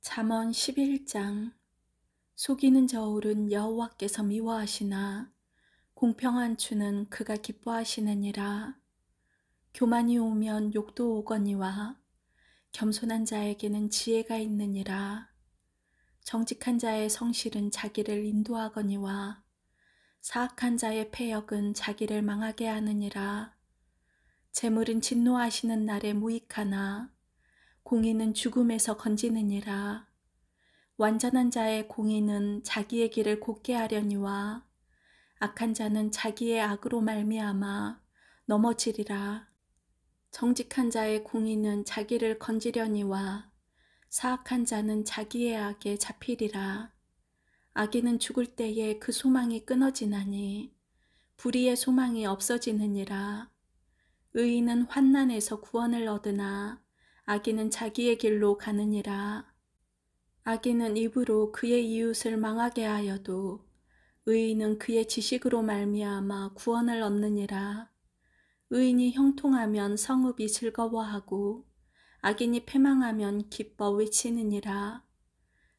잠언 11장. 속이는 저울은 여호와께서 미워하시나 공평한 추는 그가 기뻐하시느니라. 교만이 오면 욕도 오거니와 겸손한 자에게는 지혜가 있느니라. 정직한 자의 성실은 자기를 인도하거니와 사악한 자의 패역은 자기를 망하게 하느니라. 재물은 진노하시는 날에 무익하나 공의는 죽음에서 건지느니라. 완전한 자의 공의는 자기의 길을 곧게 하려니와 악한 자는 자기의 악으로 말미암아 넘어지리라. 정직한 자의 공의는 자기를 건지려니와 사악한 자는 자기의 악에 잡히리라. 악인은 죽을 때에 그 소망이 끊어지나니 불의의 소망이 없어지느니라. 의인은 환난에서 구원을 얻으나 악인은 자기의 길로 가느니라. 악인은 입으로 그의 이웃을 망하게 하여도 의인은 그의 지식으로 말미암아 구원을 얻느니라. 의인이 형통하면 성읍이 즐거워하고 악인이 패망하면 기뻐 외치느니라.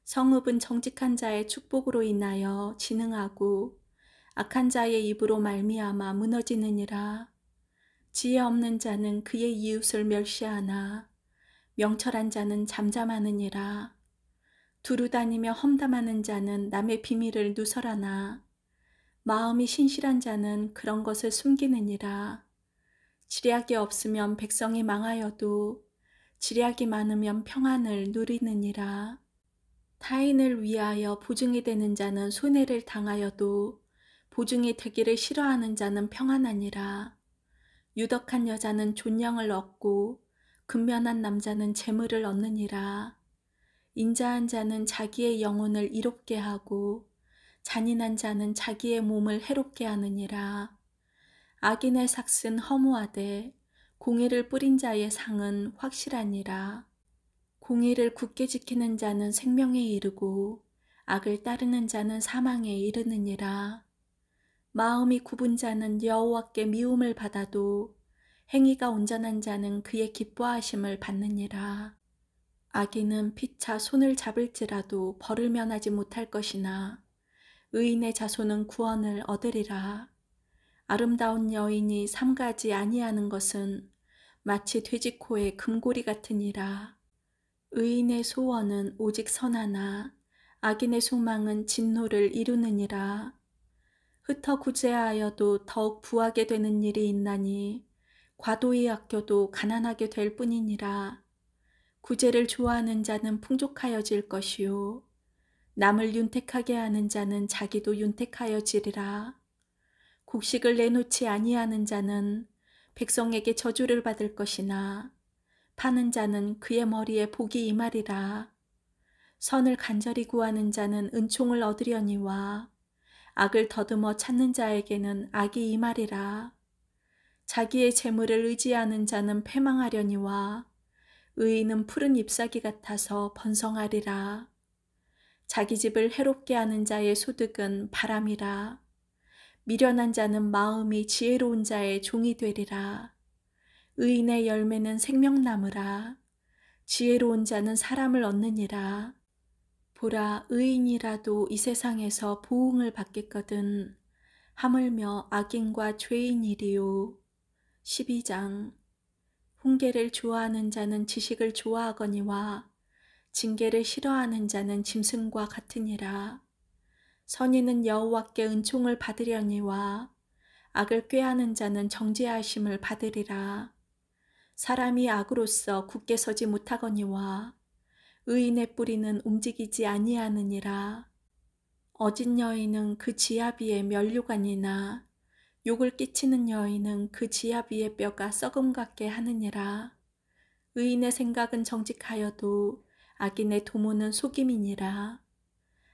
성읍은 정직한 자의 축복으로 인하여 진흥하고 악한 자의 입으로 말미암아 무너지느니라. 지혜 없는 자는 그의 이웃을 멸시하나 명철한 자는 잠잠하느니라. 두루 다니며 험담하는 자는 남의 비밀을 누설하나 마음이 신실한 자는 그런 것을 숨기느니라. 지략이 없으면 백성이 망하여도 지략이 많으면 평안을 누리느니라. 타인을 위하여 보증이 되는 자는 손해를 당하여도 보증이 되기를 싫어하는 자는 평안하니라. 유덕한 여자는 존영을 얻고 근면한 남자는 재물을 얻느니라. 인자한 자는 자기의 영혼을 이롭게 하고 잔인한 자는 자기의 몸을 해롭게 하느니라. 악인의 삭은 허무하되 공의를 뿌린 자의 상은 확실하니라. 공의를 굳게 지키는 자는 생명에 이르고 악을 따르는 자는 사망에 이르느니라. 마음이 굽은 자는 여호와께 미움을 받아도 행위가 온전한 자는 그의 기뻐하심을 받느니라. 악인은 피차 손을 잡을지라도 벌을 면하지 못할 것이나 의인의 자손은 구원을 얻으리라. 아름다운 여인이 삼가지 아니하는 것은 마치 돼지코의 금고리 같으니라. 의인의 소원은 오직 선하나 악인의 소망은 진노를 이루느니라. 흩어 구제하여도 더욱 부하게 되는 일이 있나니 과도히 아껴도 가난하게 될 뿐이니라. 구제를 좋아하는 자는 풍족하여질 것이요 남을 윤택하게 하는 자는 자기도 윤택하여지리라. 곡식을 내놓지 아니하는 자는 백성에게 저주를 받을 것이나 파는 자는 그의 머리에 복이 임하리라. 선을 간절히 구하는 자는 은총을 얻으려니와 악을 더듬어 찾는 자에게는 악이 임하리라. 자기의 재물을 의지하는 자는 패망하려니와 의인은 푸른 잎사귀 같아서 번성하리라. 자기 집을 해롭게 하는 자의 소득은 바람이라. 미련한 자는 마음이 지혜로운 자의 종이 되리라. 의인의 열매는 생명나무라. 지혜로운 자는 사람을 얻느니라. 보라, 의인이라도 이 세상에서 보응을 받겠거든 하물며 악인과 죄인이리요. 12장. 훈계를 좋아하는 자는 지식을 좋아하거니와 징계를 싫어하는 자는 짐승과 같으니라. 선인은 여호와께 은총을 받으려니와 악을 꾀하는 자는 정죄하심을 받으리라. 사람이 악으로서 굳게 서지 못하거니와 의인의 뿌리는 움직이지 아니하느니라. 어진 여인은 그 지압 위에 면류관이나 욕을 끼치는 여인은 그 지압 위의 뼈가 썩음 같게 하느니라. 의인의 생각은 정직하여도 악인의 도모는 속임이니라.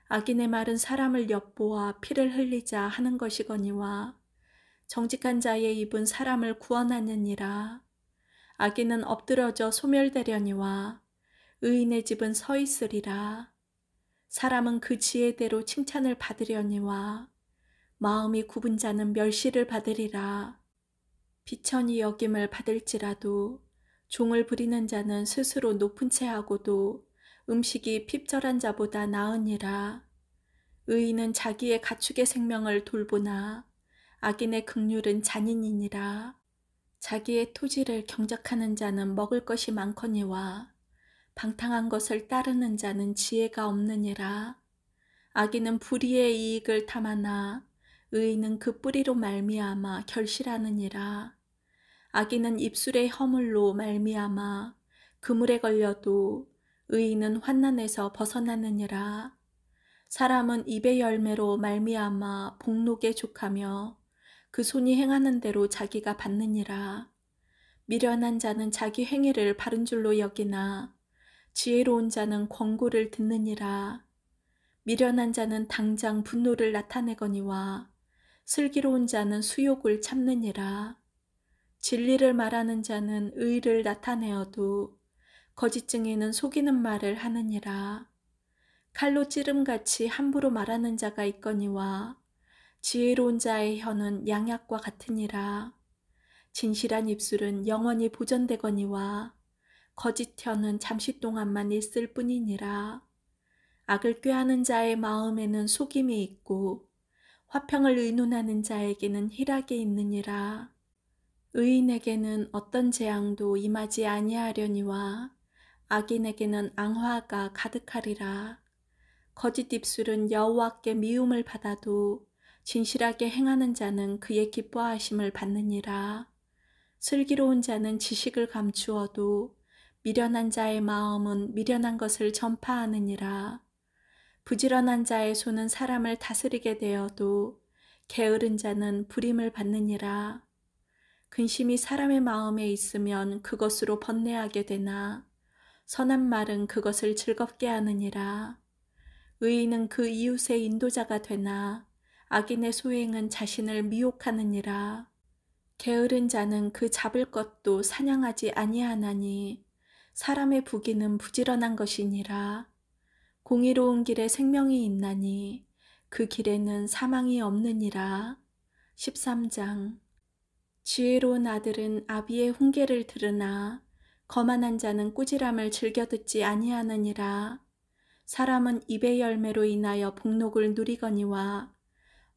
악인의 말은 사람을 엿보아 피를 흘리자 하는 것이거니와 정직한 자의 입은 사람을 구원하느니라. 악인은 엎드러져 소멸되려니와 의인의 집은 서 있으리라. 사람은 그 지혜대로 칭찬을 받으려니와 마음이 굽은 자는 멸시를 받으리라. 비천히 여김을 받을지라도 종을 부리는 자는 스스로 높은 채 하고도 음식이 핍절한 자보다 나으니라. 의인은 자기의 가축의 생명을 돌보나 악인의 긍휼은 잔인이니라. 자기의 토지를 경작하는 자는 먹을 것이 많거니와 방탕한 것을 따르는 자는 지혜가 없느니라. 악인은 불의의 이익을 탐하나 의인은 그 뿌리로 말미암아 결실하느니라. 악인은 입술의 허물로 말미암아 그물에 걸려도 의인은 환난에서 벗어나느니라. 사람은 입의 열매로 말미암아 복록에 족하며 그 손이 행하는 대로 자기가 받느니라. 미련한 자는 자기 행위를 바른 줄로 여기나 지혜로운 자는 권고를 듣느니라. 미련한 자는 당장 분노를 나타내거니와 슬기로운 자는 수욕을 참느니라. 진리를 말하는 자는 의를 나타내어도 거짓증에는 속이는 말을 하느니라. 칼로 찌름같이 함부로 말하는 자가 있거니와 지혜로운 자의 혀는 양약과 같으니라. 진실한 입술은 영원히 보존되거니와 거짓 혀는 잠시 동안만 있을 뿐이니라. 악을 꾀하는 자의 마음에는 속임이 있고 화평을 의논하는 자에게는 희락이 있느니라. 의인에게는 어떤 재앙도 임하지 아니하려니와 악인에게는 앙화가 가득하리라. 거짓 입술은 여호와께 미움을 받아도 진실하게 행하는 자는 그의 기뻐하심을 받느니라. 슬기로운 자는 지식을 감추어도 미련한 자의 마음은 미련한 것을 전파하느니라. 부지런한 자의 손은 사람을 다스리게 되어도 게으른 자는 불임을 받느니라. 근심이 사람의 마음에 있으면 그것으로 번뇌하게 되나 선한 말은 그것을 즐겁게 하느니라. 의인은 그 이웃의 인도자가 되나 악인의 소행은 자신을 미혹하느니라. 게으른 자는 그 잡을 것도 사냥하지 아니하나니 사람의 부귀는 부지런한 것이니라. 공의로운 길에 생명이 있나니 그 길에는 사망이 없느니라. 13장. 지혜로운 아들은 아비의 훈계를 들으나 거만한 자는 꾸지람을 즐겨 듣지 아니하느니라. 사람은 입의 열매로 인하여 복록을 누리거니와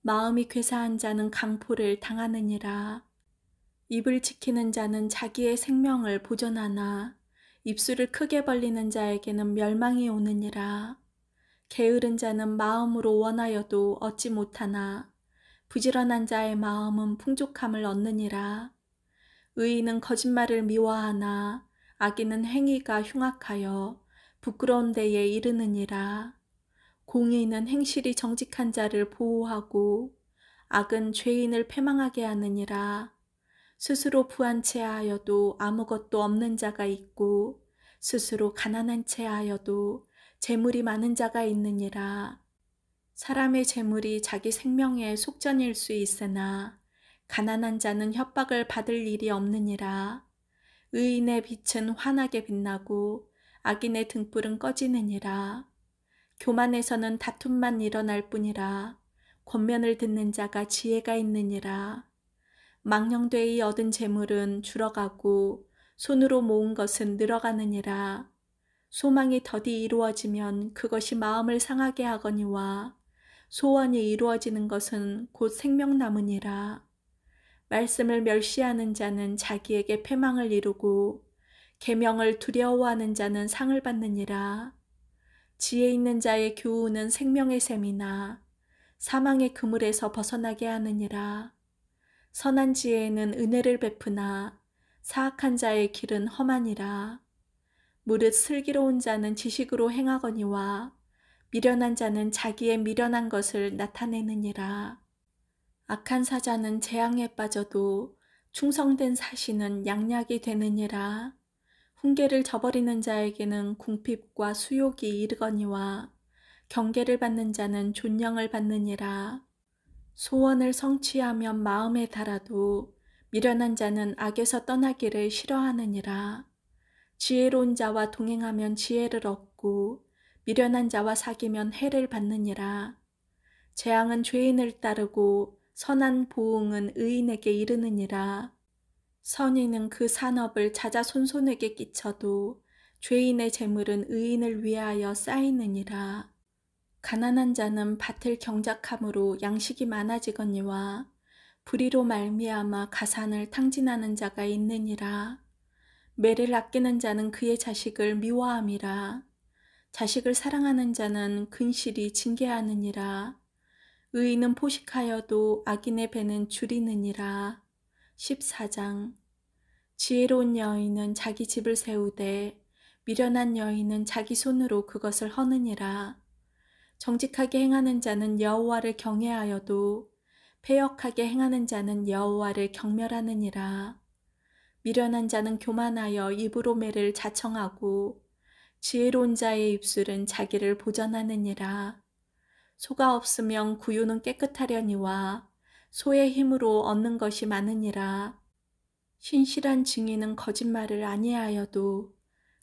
마음이 괴사한 자는 강포를 당하느니라. 입을 지키는 자는 자기의 생명을 보존하나 입술을 크게 벌리는 자에게는 멸망이 오느니라. 게으른 자는 마음으로 원하여도 얻지 못하나 부지런한 자의 마음은 풍족함을 얻느니라. 의인은 거짓말을 미워하나 악인은 행위가 흉악하여 부끄러운 데에 이르느니라. 공의는 행실이 정직한 자를 보호하고 악은 죄인을 패망하게 하느니라. 스스로 부한 채 하여도 아무것도 없는 자가 있고 스스로 가난한 채 하여도 재물이 많은 자가 있느니라. 사람의 재물이 자기 생명의 속전일 수 있으나 가난한 자는 협박을 받을 일이 없느니라. 의인의 빛은 환하게 빛나고 악인의 등불은 꺼지느니라. 교만에서는 다툼만 일어날 뿐이라. 권면을 듣는 자가 지혜가 있느니라. 망령되이 얻은 재물은 줄어가고 손으로 모은 것은 늘어가느니라. 소망이 더디 이루어지면 그것이 마음을 상하게 하거니와 소원이 이루어지는 것은 곧 생명나무니라. 말씀을 멸시하는 자는 자기에게 패망을 이루고 계명을 두려워하는 자는 상을 받느니라. 지혜 있는 자의 교훈은 생명의 샘이나 사망의 그물에서 벗어나게 하느니라. 선한 지혜는 은혜를 베푸나 사악한 자의 길은 험하니라. 무릇 슬기로운 자는 지식으로 행하거니와 미련한 자는 자기의 미련한 것을 나타내느니라. 악한 사자는 재앙에 빠져도 충성된 사신은 양약이 되느니라. 훈계를 저버리는 자에게는 궁핍과 수욕이 이르거니와 경계를 받는 자는 존령을 받느니라. 소원을 성취하면 마음에 달아도 미련한 자는 악에서 떠나기를 싫어하느니라. 지혜로운 자와 동행하면 지혜를 얻고 미련한 자와 사귀면 해를 받느니라. 재앙은 죄인을 따르고 선한 보응은 의인에게 이르느니라. 선인은 그 산업을 자자손손에게 끼쳐도 죄인의 재물은 의인을 위하여 쌓이느니라. 가난한 자는 밭을 경작함으로 양식이 많아지거니와 불의로 말미암아 가산을 탕진하는 자가 있느니라. 매를 아끼는 자는 그의 자식을 미워함이라. 자식을 사랑하는 자는 근실이 징계하느니라. 의인은 포식하여도 악인의 배는 줄이느니라. 14장. 지혜로운 여인은 자기 집을 세우되 미련한 여인은 자기 손으로 그것을 허느니라. 정직하게 행하는 자는 여호와를 경외하여도 패역하게 행하는 자는 여호와를 경멸하느니라. 미련한 자는 교만하여 입으로 매를 자청하고 지혜로운 자의 입술은 자기를 보전하느니라. 소가 없으면 구유는 깨끗하려니와 소의 힘으로 얻는 것이 많으니라. 신실한 증인은 거짓말을 아니하여도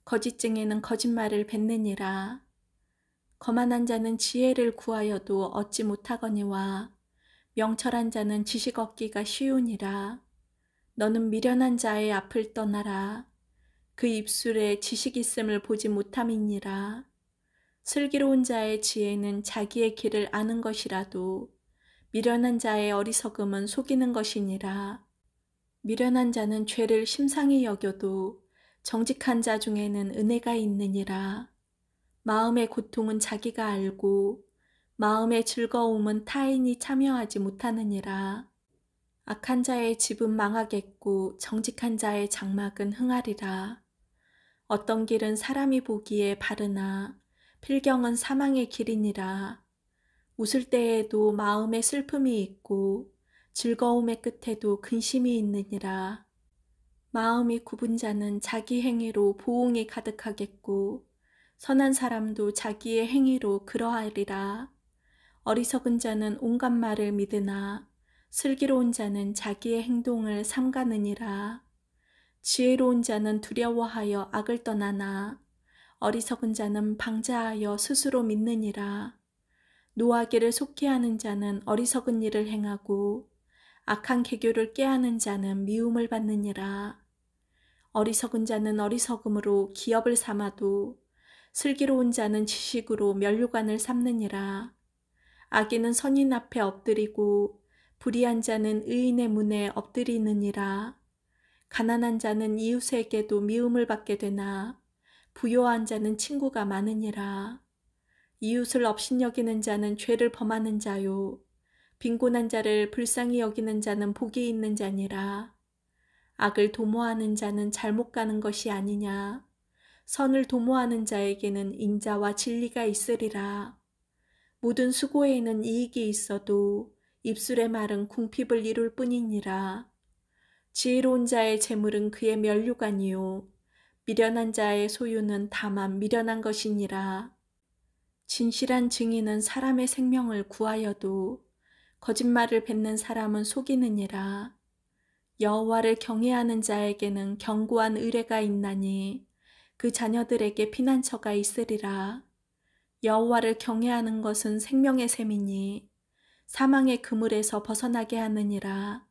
거짓 증인은 거짓말을 뱉느니라. 거만한 자는 지혜를 구하여도 얻지 못하거니와 명철한 자는 지식 얻기가 쉬우니라. 너는 미련한 자의 앞을 떠나라. 그 입술에 지식 있음을 보지 못함이니라. 슬기로운 자의 지혜는 자기의 길을 아는 것이라도 미련한 자의 어리석음은 속이는 것이니라. 미련한 자는 죄를 심상히 여겨도 정직한 자 중에는 은혜가 있느니라. 마음의 고통은 자기가 알고 마음의 즐거움은 타인이 참여하지 못하느니라. 악한 자의 집은 망하겠고 정직한 자의 장막은 흥하리라. 어떤 길은 사람이 보기에 바르나 필경은 사망의 길이니라. 웃을 때에도 마음에 슬픔이 있고 즐거움의 끝에도 근심이 있느니라. 마음이 굽은 자는 자기 행위로 보응이 가득하겠고 선한 사람도 자기의 행위로 그러하리라. 어리석은 자는 온갖 말을 믿으나 슬기로운 자는 자기의 행동을 삼가느니라. 지혜로운 자는 두려워하여 악을 떠나나 어리석은 자는 방자하여 스스로 믿느니라. 노하기를 속히하는 자는 어리석은 일을 행하고 악한 계교를 꾀하는 자는 미움을 받느니라. 어리석은 자는 어리석음으로 기업을 삼아도 슬기로운 자는 지식으로 면류관을 삼느니라. 악인은 선인 앞에 엎드리고 불의한 자는 의인의 문에 엎드리느니라. 가난한 자는 이웃에게도 미움을 받게 되나 부요한 자는 친구가 많으니라. 이웃을 업신여기는 자는 죄를 범하는 자요 빈곤한 자를 불쌍히 여기는 자는 복이 있는 자니라. 악을 도모하는 자는 잘못 가는 것이 아니냐. 선을 도모하는 자에게는 인자와 진리가 있으리라. 모든 수고에는 이익이 있어도 입술의 말은 궁핍을 이룰 뿐이니라. 지혜로운 자의 재물은 그의 면류관이요 미련한 자의 소유는 다만 미련한 것이니라. 진실한 증인은 사람의 생명을 구하여도 거짓말을 뱉는 사람은 속이느니라. 여호와를 경외하는 자에게는 견고한 의뢰가 있나니 그 자녀들에게 피난처가 있으리라. 여호와를 경외하는 것은 생명의 셈이니 사망의 그물에서 벗어나게 하느니라.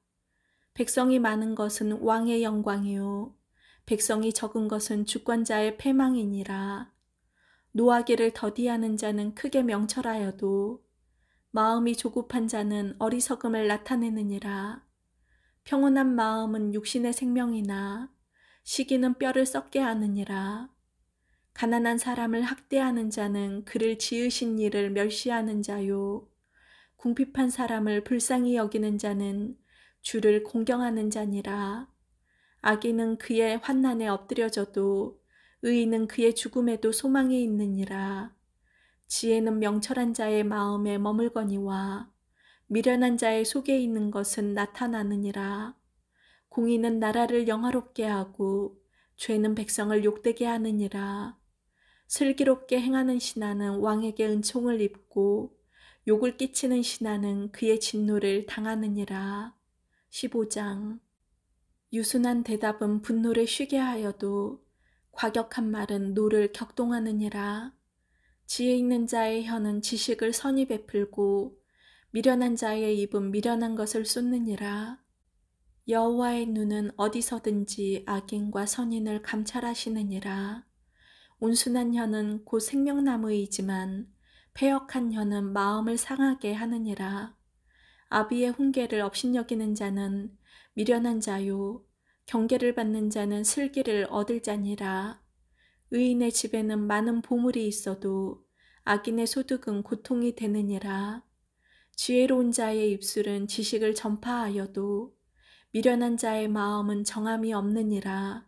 백성이 많은 것은 왕의 영광이요 백성이 적은 것은 주권자의 패망이니라. 노하기를 더디하는 자는 크게 명철하여도 마음이 조급한 자는 어리석음을 나타내느니라. 평온한 마음은 육신의 생명이나 시기는 뼈를 썩게 하느니라. 가난한 사람을 학대하는 자는 그를 지으신 이를 멸시하는 자요 궁핍한 사람을 불쌍히 여기는 자는 주를 공경하는 자니라. 악인은 그의 환난에 엎드려져도 의인은 그의 죽음에도 소망이 있느니라. 지혜는 명철한 자의 마음에 머물거니와 미련한 자의 속에 있는 것은 나타나느니라. 공의는 나라를 영화롭게 하고 죄는 백성을 욕되게 하느니라. 슬기롭게 행하는 신하는 왕에게 은총을 입고 욕을 끼치는 신하는 그의 진노를 당하느니라. 15장. 유순한 대답은 분노를 쉬게 하여도 과격한 말은 노를 격동하느니라. 지혜 있는 자의 혀는 지식을 선히 베풀고 미련한 자의 입은 미련한 것을 쏟느니라. 여호와의 눈은 어디서든지 악인과 선인을 감찰하시느니라. 온순한 혀는 곧 생명나무이지만 패역한 혀는 마음을 상하게 하느니라. 아비의 훈계를 업신여기는 자는 미련한 자요 경계를 받는 자는 슬기를 얻을 자니라. 의인의 집에는 많은 보물이 있어도 악인의 소득은 고통이 되느니라. 지혜로운 자의 입술은 지식을 전파하여도 미련한 자의 마음은 정함이 없느니라.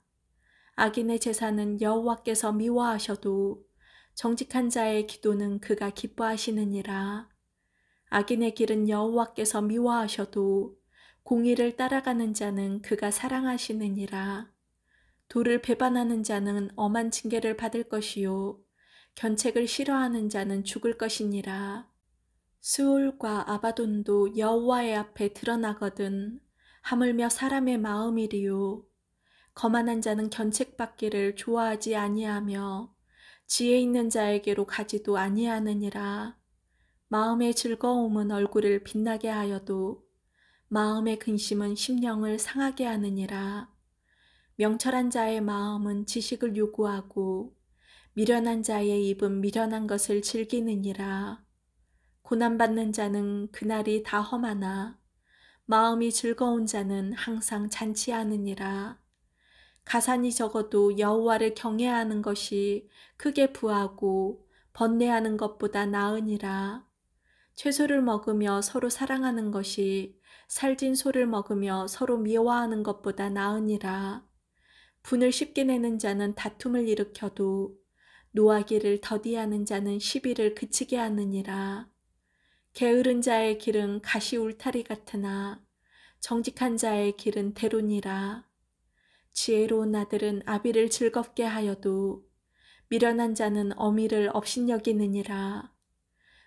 악인의 제사는 여호와께서 미워하셔도 정직한 자의 기도는 그가 기뻐하시느니라. 악인의 길은 여호와께서 미워하셔도 공의를 따라가는 자는 그가 사랑하시느니라. 도를 배반하는 자는 엄한 징계를 받을 것이요 견책을 싫어하는 자는 죽을 것이니라. 스올과 아바돈도 여호와의 앞에 드러나거든 하물며 사람의 마음이리요. 거만한 자는 견책받기를 좋아하지 아니하며 지혜 있는 자에게로 가지도 아니하느니라. 마음의 즐거움은 얼굴을 빛나게 하여도 마음의 근심은 심령을 상하게 하느니라. 명철한 자의 마음은 지식을 요구하고 미련한 자의 입은 미련한 것을 즐기느니라. 고난받는 자는 그날이 다 험하나 마음이 즐거운 자는 항상 잔치하느니라. 가산이 적어도 여호와를 경외하는 것이 크게 부하고 번뇌하는 것보다 나으니라. 채소를 먹으며 서로 사랑하는 것이 살진 소를 먹으며 서로 미워하는 것보다 나으니라. 분을 쉽게 내는 자는 다툼을 일으켜도 노하기를 더디하는 자는 시비를 그치게 하느니라. 게으른 자의 길은 가시 울타리 같으나 정직한 자의 길은 대로니라. 지혜로운 아들은 아비를 즐겁게 하여도 미련한 자는 어미를 업신여기느니라.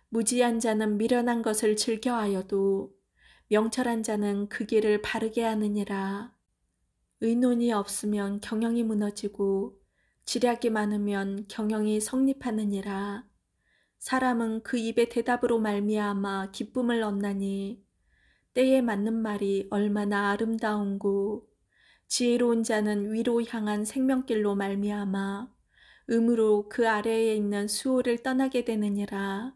무지한 자는 미련한 것을 즐겨하여도 명철한 자는 그 길을 바르게 하느니라. 의논이 없으면 경영이 무너지고 지략이 많으면 경영이 성립하느니라. 사람은 그 입의 대답으로 말미암아 기쁨을 얻나니 때에 맞는 말이 얼마나 아름다운고 지혜로운 자는 위로 향한 생명길로 말미암아 음으로 그 아래에 있는 수호를 떠나게 되느니라.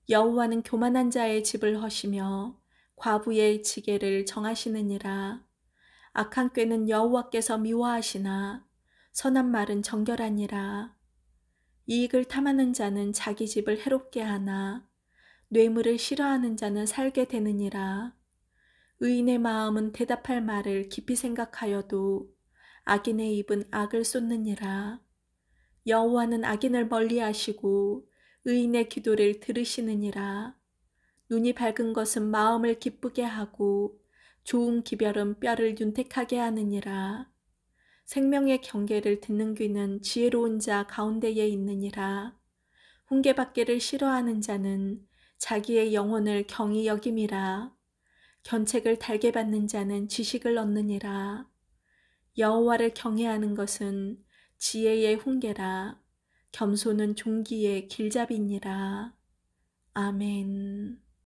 여호와는 교만한 자의 집을 허시며 과부의 지게를 정하시느니라. 악한 꾀는 여호와께서 미워하시나 선한 말은 정결하니라. 이익을 탐하는 자는 자기 집을 해롭게 하나 뇌물을 싫어하는 자는 살게 되느니라. 의인의 마음은 대답할 말을 깊이 생각하여도 악인의 입은 악을 쏟느니라. 여호와는 악인을 멀리하시고 의인의 기도를 들으시느니라. 눈이 밝은 것은 마음을 기쁘게 하고 좋은 기별은 뼈를 윤택하게 하느니라. 생명의 경계를 듣는 귀는 지혜로운 자 가운데에 있느니라. 훈계받기를 싫어하는 자는 자기의 영혼을 경히 여김이라. 견책을 달게 받는 자는 지식을 얻느니라. 여호와를 경외하는 것은 지혜의 훈계라. 겸손은 종기의 길잡이니라. 아멘.